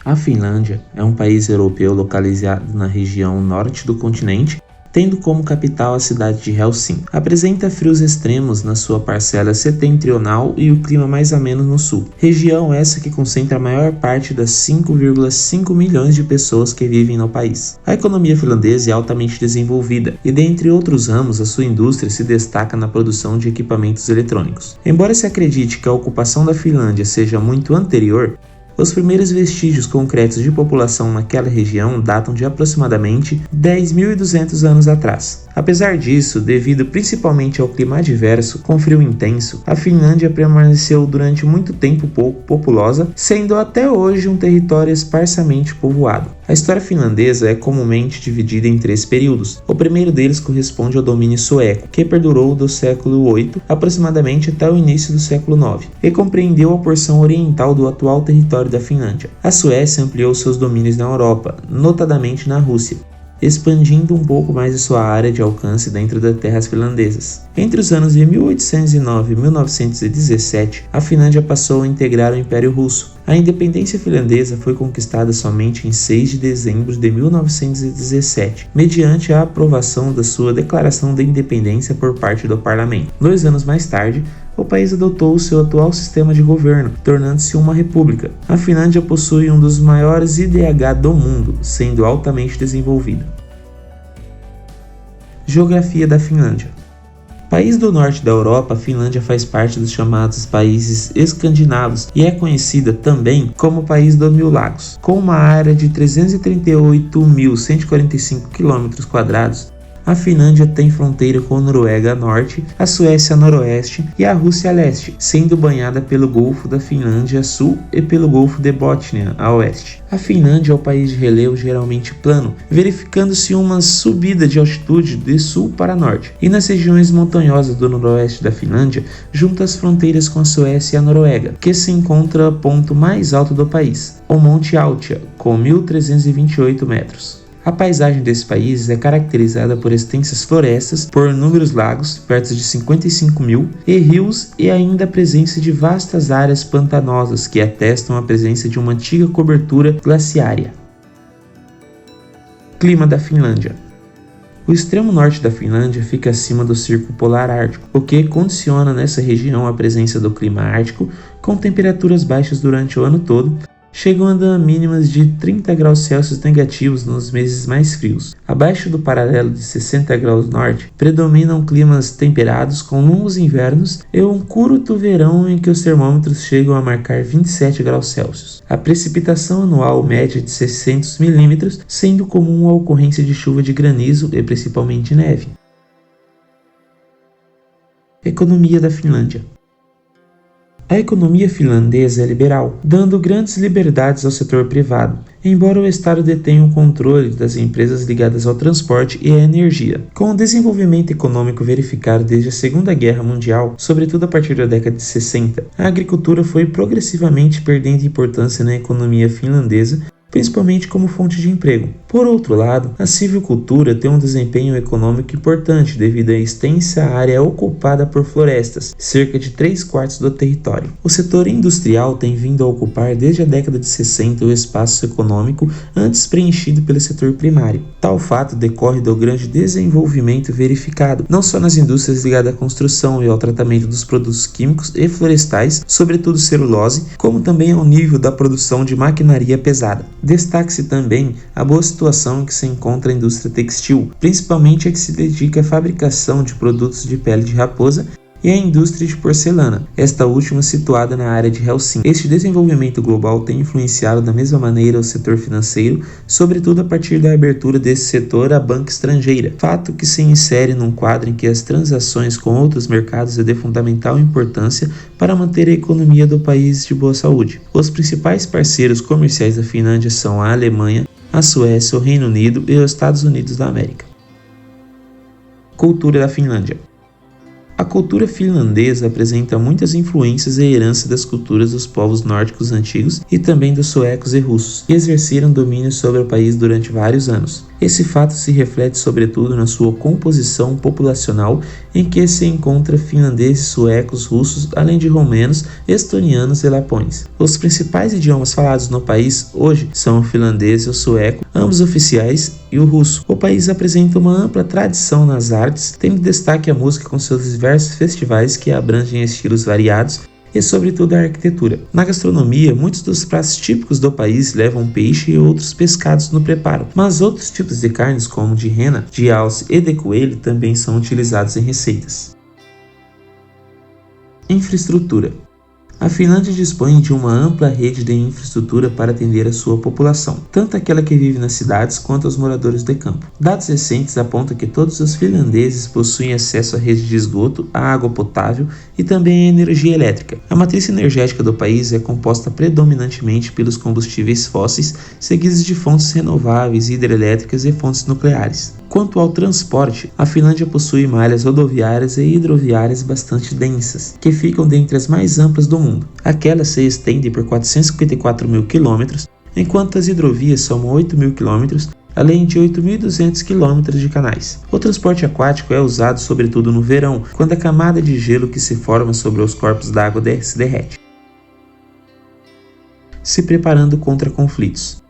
A Finlândia é um país europeu localizado na região norte do continente, tendo como capital a cidade de Helsinki. Apresenta frios extremos na sua parcela setentrional e o clima mais ameno no sul. Região essa que concentra a maior parte das 5,5 milhões de pessoas que vivem no país. A economia finlandesa é altamente desenvolvida e, dentre outros ramos, a sua indústria se destaca na produção de equipamentos eletrônicos. Embora se acredite que a ocupação da Finlândia seja muito anterior, os primeiros vestígios concretos de população naquela região datam de aproximadamente 10.200 anos atrás. Apesar disso, devido principalmente ao clima adverso, com frio intenso, a Finlândia permaneceu durante muito tempo pouco populosa, sendo até hoje um território esparsamente povoado. A história finlandesa é comumente dividida em 3 períodos. O primeiro deles corresponde ao domínio sueco, que perdurou do século VIII aproximadamente até o início do século IX, e compreendeu a porção oriental do atual território da Finlândia. A Suécia ampliou seus domínios na Europa, notadamente na Rússia, expandindo um pouco mais a sua área de alcance dentro das terras finlandesas. Entre os anos de 1809 e 1917, a Finlândia passou a integrar o Império Russo. A independência finlandesa foi conquistada somente em 6 de dezembro de 1917, mediante a aprovação da sua Declaração de Independência por parte do Parlamento. 2 anos mais tarde, o país adotou o seu atual sistema de governo, tornando-se uma república. A Finlândia possui um dos maiores IDH do mundo, sendo altamente desenvolvida. Geografia da Finlândia. País do norte da Europa, a Finlândia faz parte dos chamados países escandinavos e é conhecida também como País dos Mil Lagos. Com uma área de 338.145 km², a Finlândia tem fronteira com a Noruega a norte, a Suécia a noroeste e a Rússia a leste, sendo banhada pelo Golfo da Finlândia a sul e pelo Golfo de Bótnia a oeste. A Finlândia é um país de relevo geralmente plano, verificando-se uma subida de altitude de sul para norte, e nas regiões montanhosas do noroeste da Finlândia, junto às fronteiras com a Suécia e a Noruega, que se encontra o ponto mais alto do país, o Monte Altia, com 1.328 metros. A paisagem desse país é caracterizada por extensas florestas, por inúmeros lagos, perto de 55.000, e rios e ainda a presença de vastas áreas pantanosas que atestam a presença de uma antiga cobertura glaciária. Clima da Finlândia. O extremo norte da Finlândia fica acima do Círculo Polar Ártico, o que condiciona nessa região a presença do clima ártico, com temperaturas baixas durante o ano todo, chegando a mínimas de 30 graus Celsius negativos nos meses mais frios. Abaixo do paralelo de 60 graus norte, predominam climas temperados com longos invernos e um curto verão em que os termômetros chegam a marcar 27 graus Celsius. A precipitação anual média é de 600 milímetros, sendo comum a ocorrência de chuva de granizo e principalmente neve. Economia da Finlândia. A economia finlandesa é liberal, dando grandes liberdades ao setor privado, embora o Estado detenha o controle das empresas ligadas ao transporte e à energia. Com o desenvolvimento econômico verificado desde a Segunda Guerra Mundial, sobretudo a partir da década de 60, a agricultura foi progressivamente perdendo importância na economia finlandesa, principalmente como fonte de emprego. Por outro lado, a silvicultura tem um desempenho econômico importante devido à extensa área ocupada por florestas, cerca de 3/4 do território. O setor industrial tem vindo a ocupar desde a década de 60 o espaço econômico antes preenchido pelo setor primário. Tal fato decorre do grande desenvolvimento verificado, não só nas indústrias ligadas à construção e ao tratamento dos produtos químicos e florestais, sobretudo celulose, como também ao nível da produção de maquinaria pesada. Destaque-se também a boa situação em que se encontra a indústria textil, principalmente a que se dedica à fabricação de produtos de pele de raposa e a indústria de porcelana, esta última situada na área de Helsinki. Este desenvolvimento global tem influenciado da mesma maneira o setor financeiro, sobretudo a partir da abertura desse setor à banca estrangeira, fato que se insere num quadro em que as transações com outros mercados é de fundamental importância para manter a economia do país de boa saúde. Os principais parceiros comerciais da Finlândia são a Alemanha, a Suécia, o Reino Unido e os Estados Unidos da América. Cultura da Finlândia. A cultura finlandesa apresenta muitas influências e herança das culturas dos povos nórdicos antigos e também dos suecos e russos, que exerceram domínio sobre o país durante vários anos. Esse fato se reflete sobretudo na sua composição populacional, em que se encontra finlandeses, suecos, russos, além de romenos, estonianos e lapões. Os principais idiomas falados no país hoje são o finlandês e o sueco, ambos oficiais, e o russo. O país apresenta uma ampla tradição nas artes, tendo destaque a música com seus diversos festivais que abrangem estilos variados e sobretudo a arquitetura. Na gastronomia, muitos dos pratos típicos do país levam peixe e outros pescados no preparo, mas outros tipos de carnes como de rena, de alce e de coelho também são utilizados em receitas. Infraestrutura. A Finlândia dispõe de uma ampla rede de infraestrutura para atender a sua população, tanto aquela que vive nas cidades quanto os moradores de campo. Dados recentes apontam que todos os finlandeses possuem acesso à rede de esgoto, à água potável e também à energia elétrica. A matriz energética do país é composta predominantemente pelos combustíveis fósseis, seguidos de fontes renováveis, hidrelétricas e fontes nucleares. Quanto ao transporte, a Finlândia possui malhas rodoviárias e hidroviárias bastante densas, que ficam dentre as mais amplas do mundo. Aquelas se estendem por 454 mil quilômetros, enquanto as hidrovias somam 8 mil quilômetros, além de 8.200 quilômetros de canais. O transporte aquático é usado sobretudo no verão, quando a camada de gelo que se forma sobre os corpos d'água se derrete. Se preparando contra conflitos.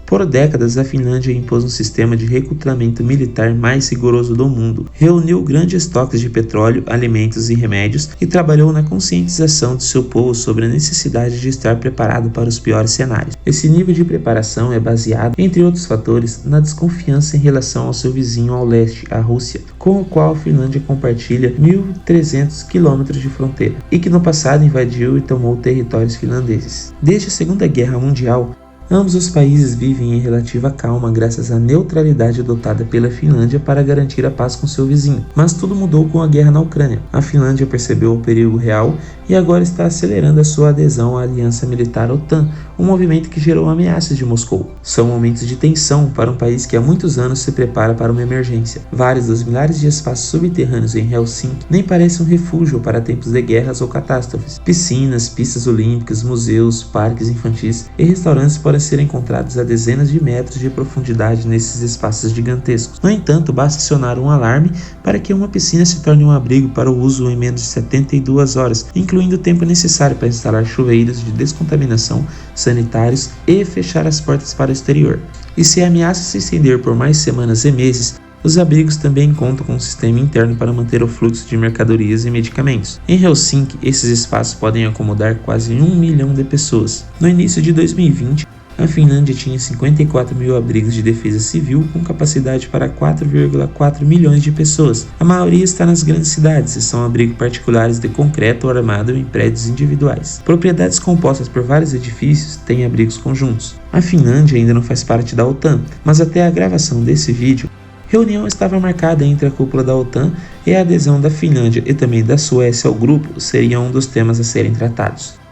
Por décadas, a Finlândia impôs um sistema de recrutamento militar mais rigoroso do mundo, reuniu grandes estoques de petróleo, alimentos e remédios e trabalhou na conscientização de seu povo sobre a necessidade de estar preparado para os piores cenários. Esse nível de preparação é baseado, entre outros fatores, na desconfiança em relação ao seu vizinho ao leste, a Rússia, com o qual a Finlândia compartilha 1.300 quilômetros de fronteira, e que no passado invadiu e tomou territórios finlandeses. Desde a Segunda Guerra Mundial, ambos os países vivem em relativa calma graças à neutralidade adotada pela Finlândia para garantir a paz com seu vizinho. Mas tudo mudou com a guerra na Ucrânia. A Finlândia percebeu o perigo real e agora está acelerando a sua adesão à aliança militar OTAN, um movimento que gerou ameaças de Moscou. São momentos de tensão para um país que há muitos anos se prepara para uma emergência. Vários dos milhares de espaços subterrâneos em Helsinki nem parecem um refúgio para tempos de guerras ou catástrofes. Piscinas, pistas olímpicas, museus, parques infantis e restaurantes podem ser encontrados a dezenas de metros de profundidade nesses espaços gigantescos. No entanto, basta acionar um alarme para que uma piscina se torne um abrigo para o uso em menos de 72 horas, incluindo o tempo necessário para instalar chuveiros de descontaminação, sanitários e fechar as portas para o exterior. E se a ameaça se estender por mais semanas e meses, os abrigos também contam com um sistema interno para manter o fluxo de mercadorias e medicamentos. Em Helsinki, esses espaços podem acomodar quase 1 milhão de pessoas. No início de 2020, a Finlândia tinha 54 mil abrigos de defesa civil com capacidade para 4,4 milhões de pessoas. A maioria está nas grandes cidades e são abrigos particulares de concreto armado em prédios individuais. Propriedades compostas por vários edifícios têm abrigos conjuntos. A Finlândia ainda não faz parte da OTAN, mas até a gravação desse vídeo, reunião estava marcada entre a cúpula da OTAN e a adesão da Finlândia e também da Suécia ao grupo seria um dos temas a serem tratados.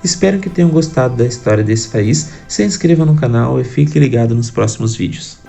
Espero que tenham gostado da história desse país, se inscreva no canal e fique ligado nos próximos vídeos.